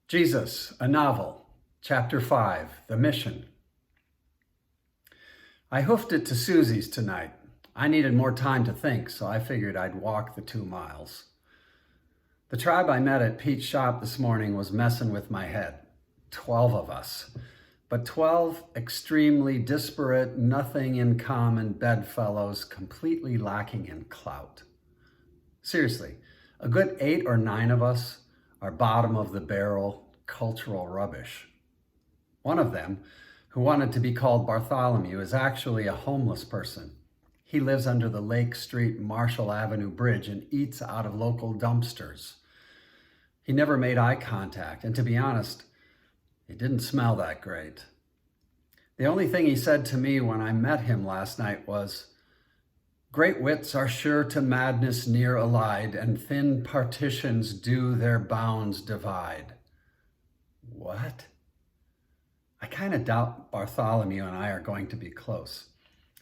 Jesus, a Novel, Chapter 5, The Mission. I hoofed it to Suzy's tonight. I needed more time to think, so I figured I'd walk the 2 miles. The tribe I met at Pete's shop this morning was messing with my head. 12 of us, but 12 extremely disparate, nothing in common bedfellows, completely lacking in clout. Seriously, a good 8 or 9 of us are bottom of the barrel cultural rubbish. One of them, who wanted to be called Bartholomew, is actually a homeless person. He lives under the Lake Street Marshall Avenue Bridge and eats out of local dumpsters. He never made eye contact, and to be honest, it didn't smell that great. The only thing he said to me when I met him last night was, "Great wits are sure to madness near allied, and thin partitions do their bounds divide." What? I kind of doubt Bartholomew and I are going to be close.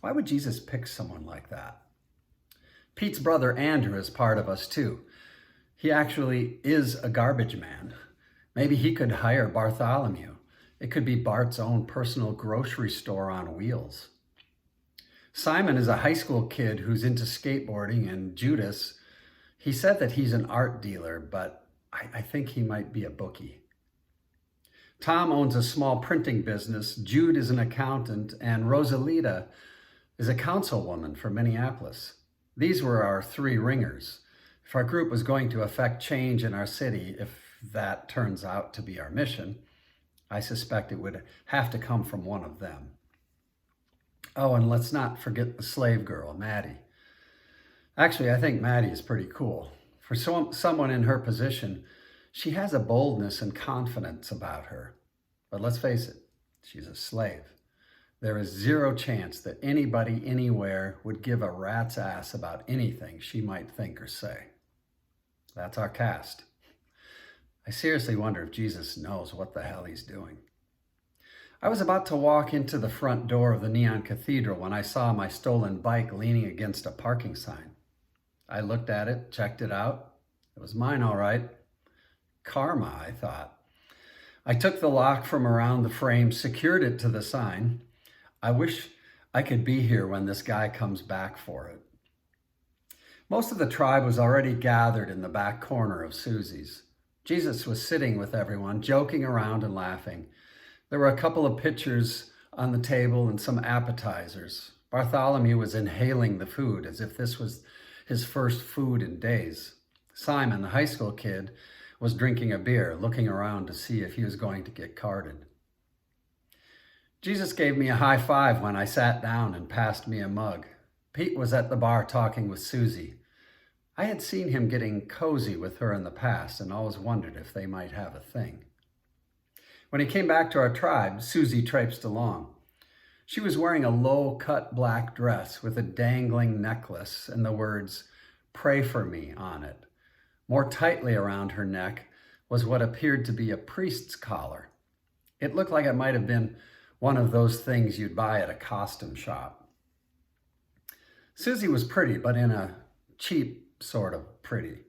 Why would Jesus pick someone like that? Pete's brother Andrew is part of us too. He actually is a garbage man. Maybe he could hire Bartholomew. It could be Bart's own personal grocery store on wheels. Simon is a high school kid who's into skateboarding, and Judas, he said that he's an art dealer, but I think he might be a bookie. Tom owns a small printing business, Jude is an accountant, and Rosalita is a councilwoman for Minneapolis. These were our 3 ringers. If our group was going to affect change in our city, if that turns out to be our mission, I suspect it would have to come from one of them. Oh, and let's not forget the slave girl, Maddie. Actually, I think Maddie is pretty cool. For someone in her position, she has a boldness and confidence about her. But let's face it, she's a slave. There is 0 chance that anybody anywhere would give a rat's ass about anything she might think or say. That's our cast. I seriously wonder if Jesus knows what the hell he's doing. I was about to walk into the front door of the Neon Cathedral when I saw my stolen bike leaning against a parking sign. I looked at it, checked it out. It was mine, all right. Karma, I thought. I took the lock from around the frame, secured it to the sign. I wish I could be here when this guy comes back for it. Most of the tribe was already gathered in the back corner of Suzy's. Jesus was sitting with everyone, joking around and laughing. There were a couple of pitchers on the table and some appetizers. Bartholomew was inhaling the food as if this was his first food in days. Simon, the high school kid, was drinking a beer, looking around to see if he was going to get carded. Jesus gave me a high five when I sat down and passed me a mug. Pete was at the bar talking with Suzy. I had seen him getting cozy with her in the past and always wondered if they might have a thing. When he came back to our tribe, Suzy traipsed along. She was wearing a low-cut black dress with a dangling necklace and the words, "Pray for me," on it. More tightly around her neck was what appeared to be a priest's collar. It looked like it might have been one of those things you'd buy at a costume shop. Suzy was pretty, but in a cheap sort of pretty.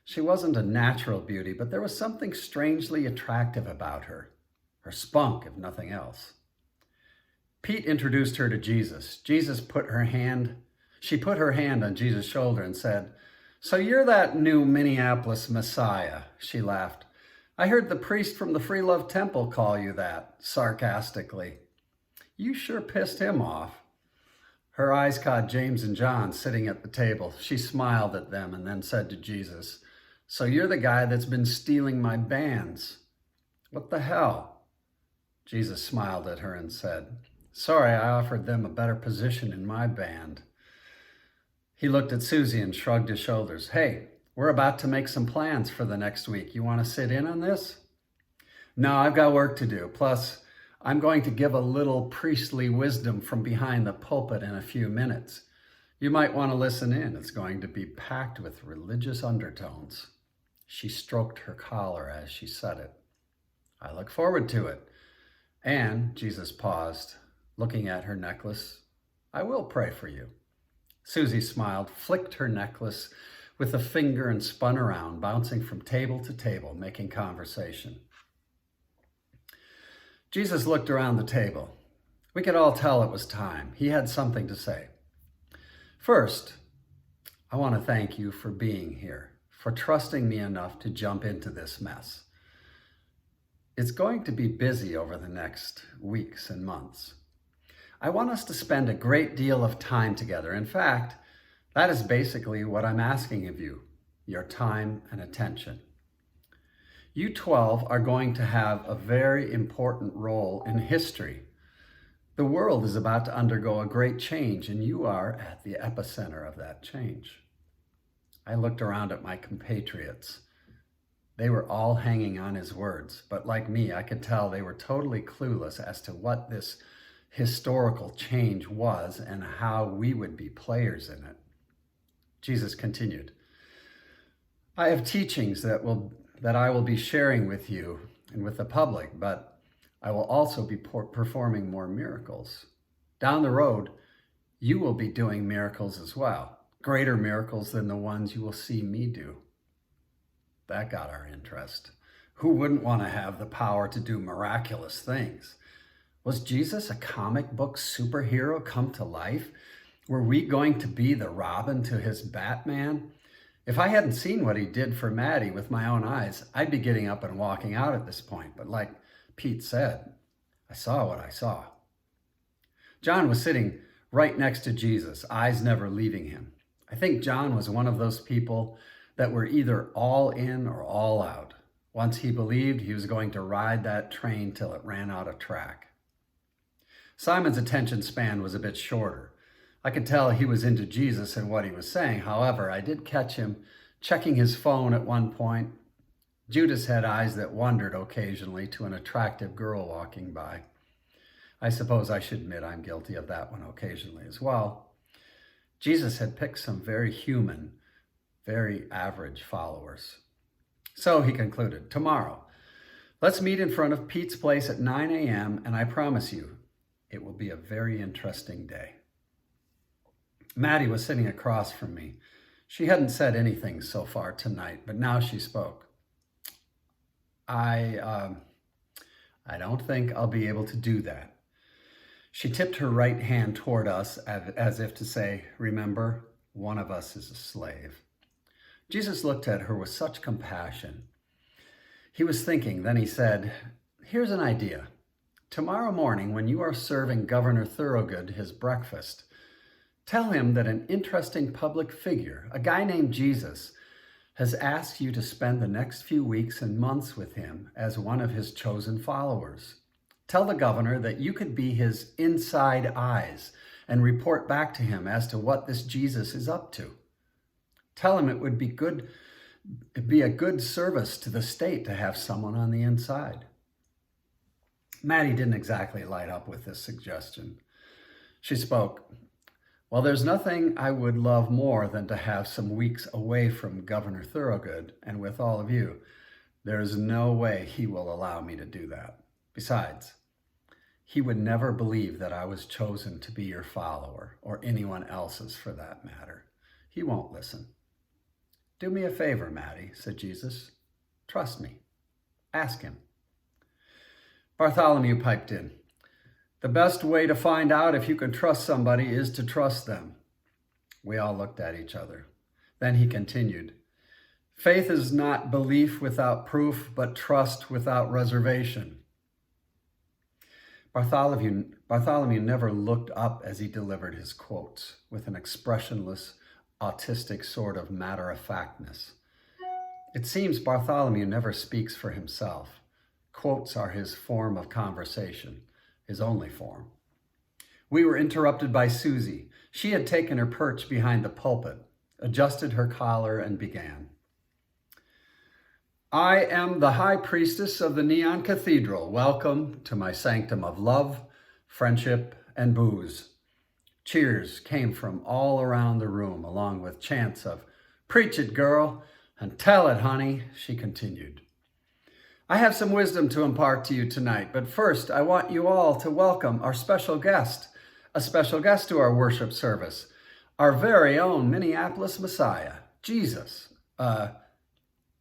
She wasn't a natural beauty, but there was something strangely attractive about her. Her spunk, if nothing else. Pete introduced her to Jesus. She put her hand on Jesus' shoulder and said, "So you're that new Minneapolis Messiah," she laughed. "I heard the priest from the Free Love Temple call you that," sarcastically. "You sure pissed him off." Her eyes caught James and John sitting at the table. She smiled at them and then said to Jesus, "So you're the guy that's been stealing my bands. What the hell?" Jesus smiled at her and said, "Sorry, I offered them a better position in my band." He looked at Suzy and shrugged his shoulders. "Hey, we're about to make some plans for the next week. You want to sit in on this?" "No, I've got work to do. Plus, I'm going to give a little priestly wisdom from behind the pulpit in a few minutes. You might want to listen in. It's going to be packed with religious undertones." She stroked her collar as she said it. "I look forward to it. And," Jesus paused, looking at her necklace, "I will pray for you." Suzy smiled, flicked her necklace with a finger and spun around, bouncing from table to table, making conversation. Jesus looked around the table. We could all tell it was time. He had something to say. First, I want to thank you for being here, for trusting me enough to jump into this mess. It's going to be busy over the next weeks and months. I want us to spend a great deal of time together. In fact, that is basically what I'm asking of you, your time and attention. You 12 are going to have a very important role in history. The world is about to undergo a great change, and you are at the epicenter of that change. I looked around at my compatriots. They were all hanging on his words, but like me, I could tell they were totally clueless as to what this historical change was and how we would be players in it. Jesus continued, I have teachings that I will be sharing with you and with the public, but I will also be performing more miracles. Down the road, you will be doing miracles as well, greater miracles than the ones you will see me do. That got our interest. Who wouldn't want to have the power to do miraculous things? Was Jesus a comic book superhero come to life? Were we going to be the Robin to his Batman? If I hadn't seen what he did for Maddie with my own eyes, I'd be getting up and walking out at this point. But like Pete said, I saw what I saw. John was sitting right next to Jesus, eyes never leaving him. I think John was one of those people that were either all in or all out. Once he believed, he was going to ride that train till it ran out of track. Simon's attention span was a bit shorter. I could tell he was into Jesus and what he was saying. However, I did catch him checking his phone at one point. Judas had eyes that wandered occasionally to an attractive girl walking by. I suppose I should admit I'm guilty of that one occasionally as well. Jesus had picked some very human, very average followers. So he concluded, tomorrow, let's meet in front of Pete's place at 9 a.m., and I promise you, it will be a very interesting day. Maddie was sitting across from me. She hadn't said anything so far tonight, but now she spoke. I don't think I'll be able to do that. She tipped her right hand toward us as if to say, remember, one of us is a slave. Jesus looked at her with such compassion. He was thinking, then he said, here's an idea. Tomorrow morning, when you are serving Governor Thorogood his breakfast, tell him that an interesting public figure, a guy named Jesus, has asked you to spend the next few weeks and months with him as one of his chosen followers. Tell the governor that you could be his inside eyes and report back to him as to what this Jesus is up to. Tell him it would be a good service to the state to have someone on the inside. Maddie didn't exactly light up with this suggestion. She spoke, well, there's nothing I would love more than to have some weeks away from Governor Thorogood and with all of you. There is no way he will allow me to do that. Besides, he would never believe that I was chosen to be your follower, or anyone else's for that matter. He won't listen. Do me a favor, Maddie, said Jesus. Trust me. Ask him. Bartholomew piped in. The best way to find out if you can trust somebody is to trust them. We all looked at each other. Then he continued. Faith is not belief without proof, but trust without reservation. Bartholomew never looked up as he delivered his quotes with an expressionless, autistic sort of matter-of-factness. It seems Bartholomew never speaks for himself. Quotes are his form of conversation, his only form. We were interrupted by Suzy. She had taken her perch behind the pulpit, adjusted her collar, and began. I am the high priestess of the Neon Cathedral. Welcome to my sanctum of love, friendship, and booze. Cheers came from all around the room, along with chants of, preach it, girl, and tell it, honey, she continued. I have some wisdom to impart to you tonight, but first I want you all to welcome our special guest, a special guest to our worship service, our very own Minneapolis Messiah, Jesus.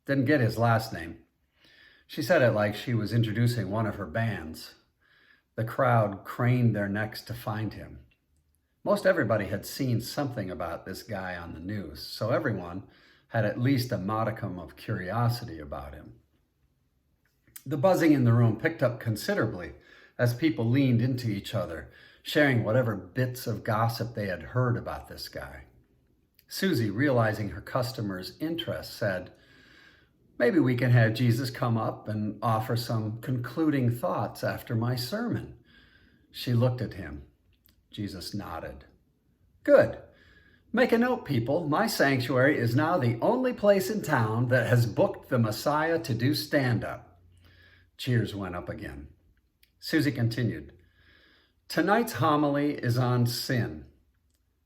Didn't get his last name. She said it like she was introducing one of her bands. The crowd craned their necks to find him. Most everybody had seen something about this guy on the news, so everyone had at least a modicum of curiosity about him. The buzzing in the room picked up considerably as people leaned into each other, sharing whatever bits of gossip they had heard about this guy. Suzy, realizing her customers' interest, said, "Maybe we can have Jesus come up and offer some concluding thoughts after my sermon." She looked at him. Jesus nodded. "Good. Make a note, people. My sanctuary is now the only place in town that has booked the Messiah to do stand-up." Cheers went up again. Suzy continued, "Tonight's homily is on sin."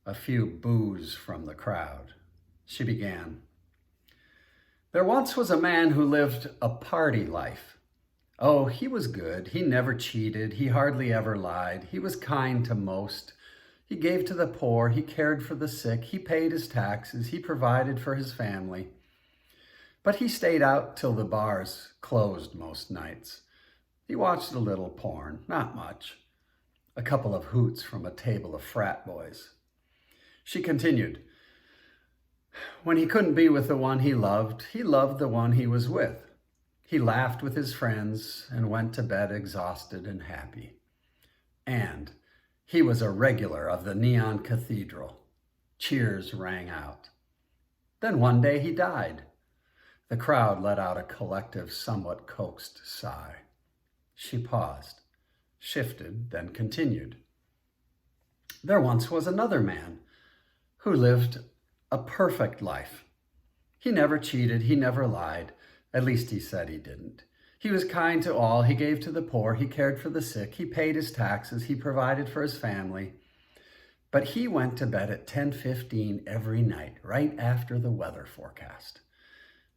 A few boos from the crowd. She began, "There once was a man who lived a party life. Oh, he was good. He never cheated. He hardly ever lied. He was kind to most. He gave to the poor. He cared for the sick. He paid his taxes. He provided for his family. But he stayed out till the bars closed most nights. He watched a little porn, not much. A couple of hoots from a table of frat boys." She continued, "When he couldn't be with the one he loved the one he was with. He laughed with his friends and went to bed exhausted and happy. And he was a regular of the Neon Cathedral." Cheers rang out. "Then one day he died." The crowd let out a collective, somewhat coaxed sigh. She paused, shifted, then continued. "There once was another man who lived a perfect life. He never cheated, he never lied. At least he said he didn't. He was kind to all, he gave to the poor, he cared for the sick, he paid his taxes, he provided for his family. But he went to bed at 10:15 every night, right after the weather forecast.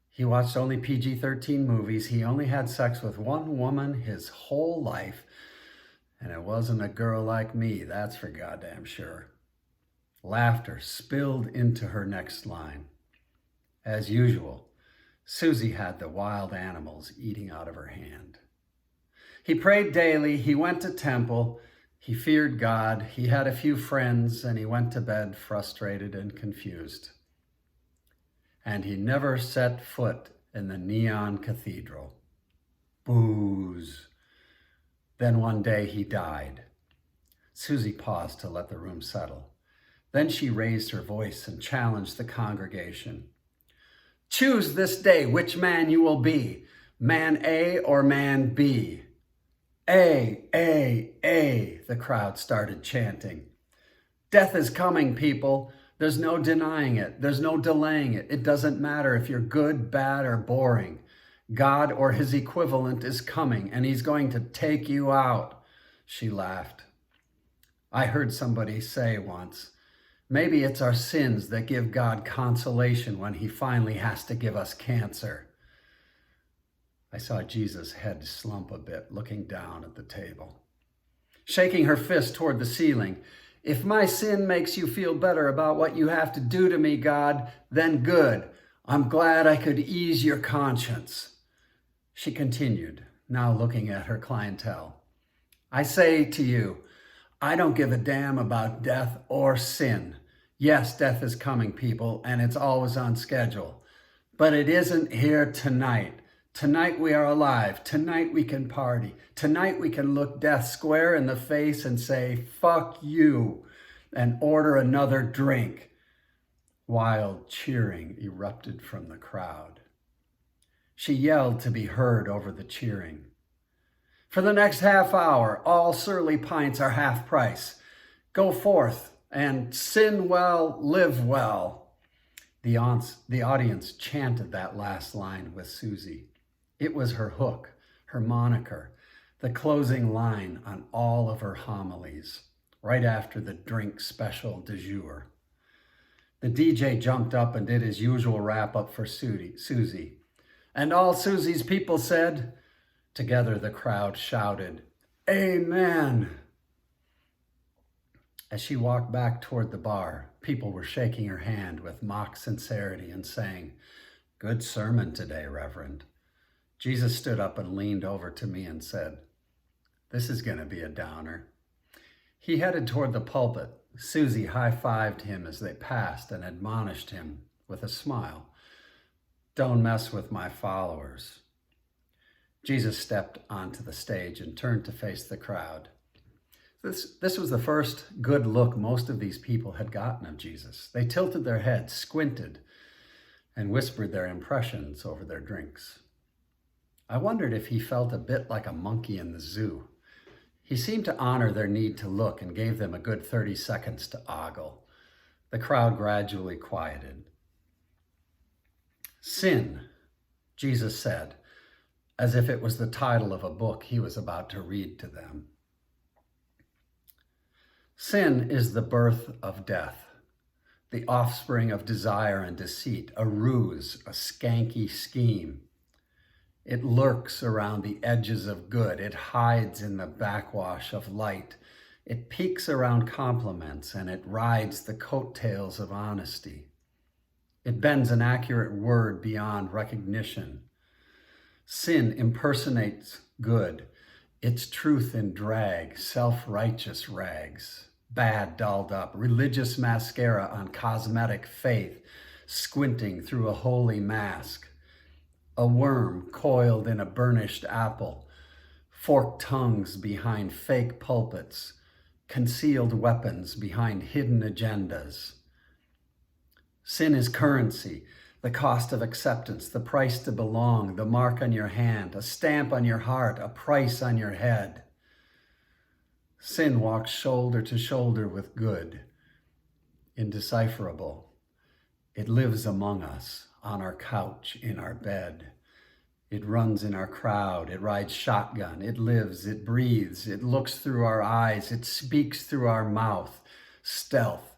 He watched only PG-13 movies, he only had sex with one woman his whole life, and it wasn't a girl like me, that's for goddamn sure." Laughter spilled into her next line. As usual, Suzy had the wild animals eating out of her hand. "He prayed daily, he went to temple, he feared God, he had a few friends, and he went to bed frustrated and confused. And he never set foot in the Neon Cathedral." Boos. "Then one day he died." Suzy paused to let the room settle. Then she raised her voice and challenged the congregation. "Choose this day which man you will be, man A or man B." A, the crowd started chanting. "Death is coming, people. There's no denying it. There's no delaying it. It doesn't matter if you're good, bad, or boring. God or his equivalent is coming, and he's going to take you out." She laughed. "I heard somebody say once, maybe it's our sins that give God consolation when he finally has to give us cancer." I saw Jesus' head slump a bit, looking down at the table. Shaking her fist toward the ceiling, "If my sin makes you feel better about what you have to do to me, God, then good. I'm glad I could ease your conscience." She continued, now looking at her clientele. "I say to you, I don't give a damn about death or sin. Yes, death is coming, people, and it's always on schedule. But it isn't here tonight. Tonight we are alive. Tonight we can party. Tonight we can look death square in the face and say, 'Fuck you,' and order another drink." Wild cheering erupted from the crowd. She yelled to be heard over the cheering. "For the next half hour, all surly pints are half price. Go forth and sin well, live well." The audience chanted that last line with Suzy. It was her hook, her moniker, the closing line on all of her homilies, right after the drink special du jour. The DJ jumped up and did his usual wrap-up for Suzy. And all Suzy's people said, together the crowd shouted, "Amen." As she walked back toward the bar, people were shaking her hand with mock sincerity and saying, "Good sermon today, Reverend." Jesus stood up and leaned over to me and said, This is going to be a downer. He headed toward the pulpit. Suzy high-fived him as they passed and admonished him with a smile. "Don't mess with my followers." Jesus stepped onto the stage and turned to face the crowd. This was the first good look most of these people had gotten of Jesus. They tilted their heads, squinted, and whispered their impressions over their drinks. I wondered if he felt a bit like a monkey in the zoo. He seemed to honor their need to look and gave them a good 30 seconds to ogle. The crowd gradually quieted. "Sin," Jesus said, as if it was the title of a book he was about to read to them. "Sin is the birth of death, the offspring of desire and deceit, a ruse, a skanky scheme. It lurks around the edges of good. It hides in the backwash of light. It peeks around compliments, and it rides the coattails of honesty. It bends an accurate word beyond recognition. Sin impersonates good, its truth in drag, self-righteous rags, bad dolled up, religious mascara on cosmetic faith, squinting through a holy mask. A worm coiled in a burnished apple, forked tongues behind fake pulpits, concealed weapons behind hidden agendas. Sin is currency, the cost of acceptance, the price to belong, the mark on your hand, a stamp on your heart, a price on your head. Sin walks shoulder to shoulder with good, indecipherable. It lives among us, on our couch, in our bed. It runs in our crowd. It rides shotgun. It lives. It breathes. It looks through our eyes. It speaks through our mouth. Stealth.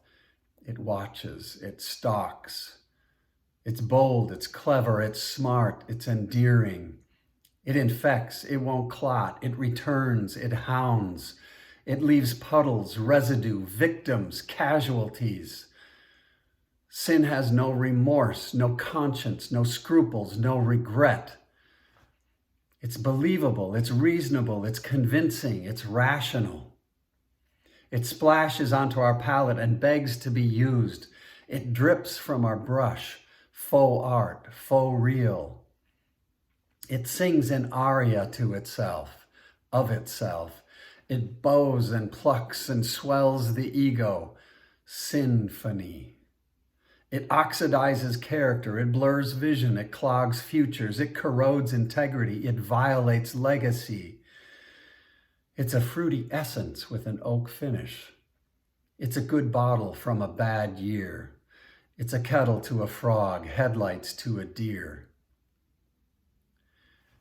It watches. It stalks. It's bold. It's clever. It's smart. It's endearing. It infects. It won't clot. It returns. It hounds. It leaves puddles, residue, victims, casualties. Sin has no remorse, no conscience, no scruples, no regret. It's believable, it's reasonable, it's convincing, it's rational. It splashes onto our palate and begs to be used. It drips from our brush, faux art, faux real. It sings an aria to itself, of itself. It bows and plucks and swells the ego, sinphony. It oxidizes character, it blurs vision, it clogs futures, it corrodes integrity, it violates legacy. It's a fruity essence with an oak finish. It's a good bottle from a bad year. It's a kettle to a frog, headlights to a deer.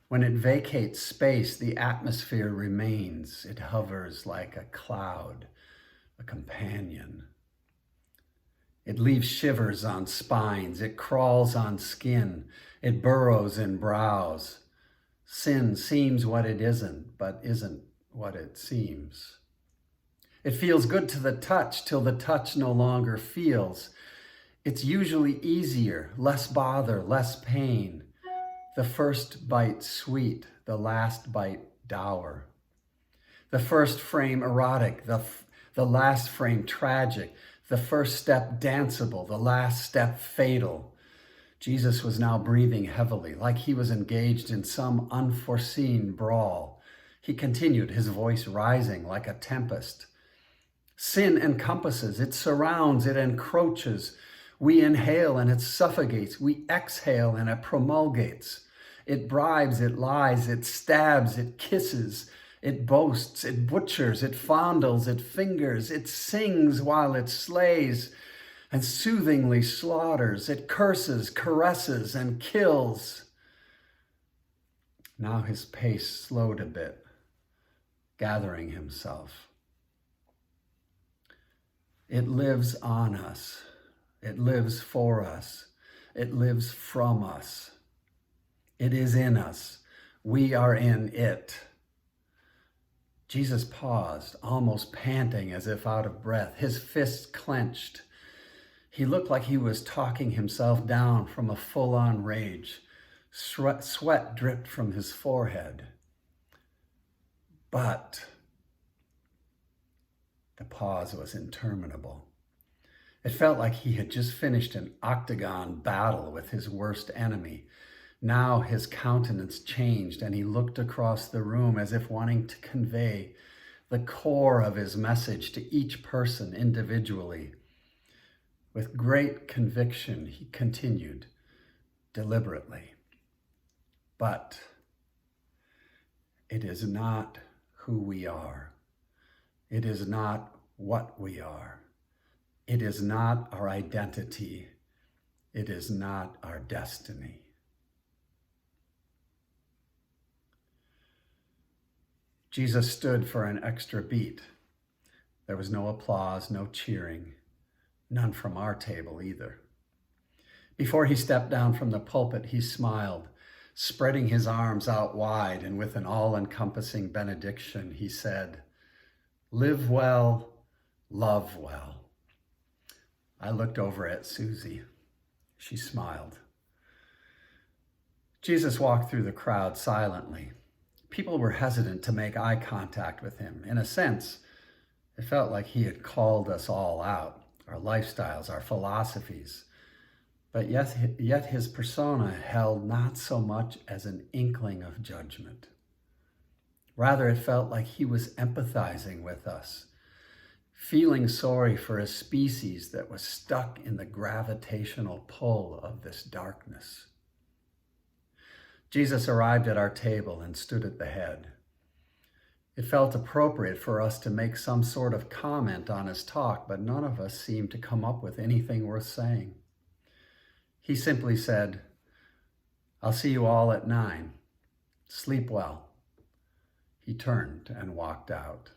When it vacates space, the atmosphere remains. It hovers like a cloud, a companion. It leaves shivers on spines. It crawls on skin. It burrows in brows. Sin seems what it isn't, but isn't what it seems. It feels good to the touch till the touch no longer feels. It's usually easier, less bother, less pain. The first bite sweet, the last bite dour. The first frame erotic, the last frame tragic. The first step danceable, the last step fatal. Jesus was now breathing heavily, like he was engaged in some unforeseen brawl. He continued, his voice rising like a tempest. Sin encompasses, it surrounds, it encroaches. We inhale and it suffocates. We exhale and it promulgates. It bribes, it lies, it stabs, it kisses. It boasts, it butchers, it fondles, it fingers, it sings while it slays and soothingly slaughters. It curses, caresses, and kills. Now his pace slowed a bit, gathering himself. It lives on us. It lives for us. It lives from us. It is in us. We are in it. Jesus paused, almost panting as if out of breath, his fists clenched. He looked like he was talking himself down from a full-on rage. Sweat dripped from his forehead. But the pause was interminable. It felt like he had just finished an octagon battle with his worst enemy. Now his countenance changed and he looked across the room as if wanting to convey the core of his message to each person individually. With great conviction, he continued deliberately. But it is not who we are. It is not what we are. It is not our identity. It is not our destiny. Jesus stood for an extra beat. There was no applause, no cheering, none from our table either. Before he stepped down from the pulpit, he smiled, spreading his arms out wide, and with an all-encompassing benediction, he said, "Live well, love well." I looked over at Suzy. She smiled. Jesus walked through the crowd silently. People were hesitant to make eye contact with him. In a sense, it felt like he had called us all out, our lifestyles, our philosophies. But yet his persona held not so much as an inkling of judgment. Rather, it felt like he was empathizing with us, feeling sorry for a species that was stuck in the gravitational pull of this darkness. Jesus arrived at our table and stood at the head. It felt appropriate for us to make some sort of comment on his talk, but none of us seemed to come up with anything worth saying. He simply said, "I'll see you all at 9. Sleep well." He turned and walked out.